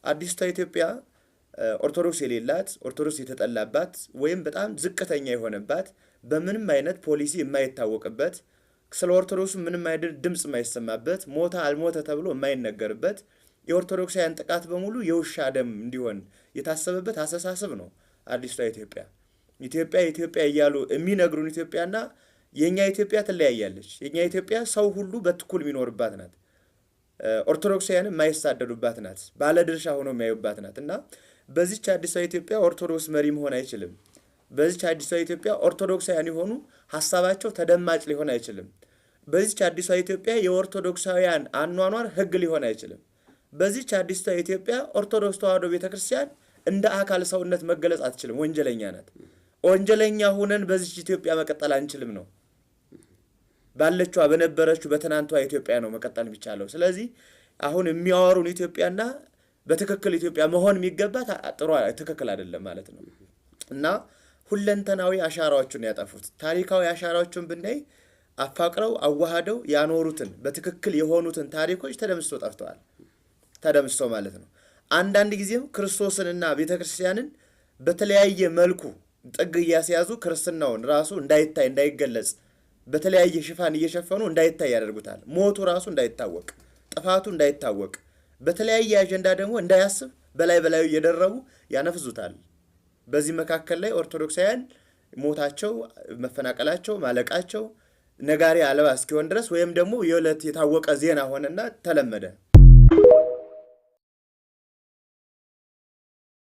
አዲስቷ ኢትዮጵያ ኦርቶዶክስ የሌላት ኦርቶዶክስ የተጠላባት ወይም በጣም ዝቅተኛ የሆነባት በምንም አይነት ፖሊሲ የማይታወቅበት ስለ ኦርቶዶክስ ምንም አይነት ድምጽ የማይሰማበት ሞታ አልሞተ ተብሎ የማይነገርበት የኦርቶዶክሳውያን ጥቃት በሙሉ የውሻ ደም እንዲሆን የታሰበበት አስተሳሰብ ነው አዲስቷ ኢትዮጵያ። ኢትዮጵያ እያሉ የሚነግሩን ኢትዮጵያና የኛ ኢትዮጵያ ትለያያለች። የኛ ኢትዮጵያ ሰው ሁሉ በትኩል የሚኖርባት ናት። ኦርቶዶክሳውያን የማይሳደዱባት ናት። ባለድርሻ ሆኖ የሚያዩባት ናት እና በዚህች አዲስቷ ኢትዮጵያ ኦርቶዶክስ መሪ መሆን አይችልም። በዚህች አዲስቷ ኢትዮጵያ ኦርቶዶክሳውያን የሆኑ ሐሳባቸው ተደማጭ ሊሆን አይችልም። በዚህች አዲስቷ ኢትዮጵያ የኦርቶዶክሳውያን አኗኗር ህግ ሊሆን አይችልም። በዚህች አዲስቷ ኢትዮጵያ ኦርቶዶክስ ተዋሕዶ ቤተክርስቲያን እንደ አካል ሰውነት መገለጽ አትችልም። ወንጀለኛ ናት። ወንጀለኛ ሆነን በዚህች ኢትዮጵያ መቀጠል አንችልም ነው። ባለችዋ በነበረችው በትናንቷ ኢትዮጵያ ነው መቀጠል የሚቻለው። ስለዚህ አሁን የሚያወሩን ኢትዮጵያና በትክክል ኢትዮጵያ መሆን የሚገባት ጥሩ ትክክል አይደለም ማለት ነው እና ሁለንተናዊ አሻራዎችን ያጠፉት ታሪካዊ አሻራዎችን ብናይ አፋቅረው አዋሃደው ያኖሩትን በትክክል የሆኑትን ታሪኮች ተደምስቶ ጠፍተዋል። ተደምስቶ ማለት ነው። አንዳንድ ጊዜም ክርስቶስንና ቤተክርስቲያንን በተለያየ መልኩ ጥግ እያስያዙ ክርስትናውን ራሱ እንዳይታይ እንዳይገለጽ በተለያየ ሽፋን እየሸፈኑ እንዳይታይ ያደርጉታል። ሞቱ ራሱ እንዳይታወቅ፣ ጥፋቱ እንዳይታወቅ፣ በተለያየ አጀንዳ ደግሞ እንዳያስብ በላዩ እየደረቡ ያነፍዙታል። በዚህ መካከል ላይ ኦርቶዶክሳውያን ሞታቸው፣ መፈናቀላቸው፣ ማለቃቸው ነጋሪ አልባ እስኪሆን ድረስ ወይም ደግሞ የዕለት የታወቀ ዜና ሆነና ተለመደ።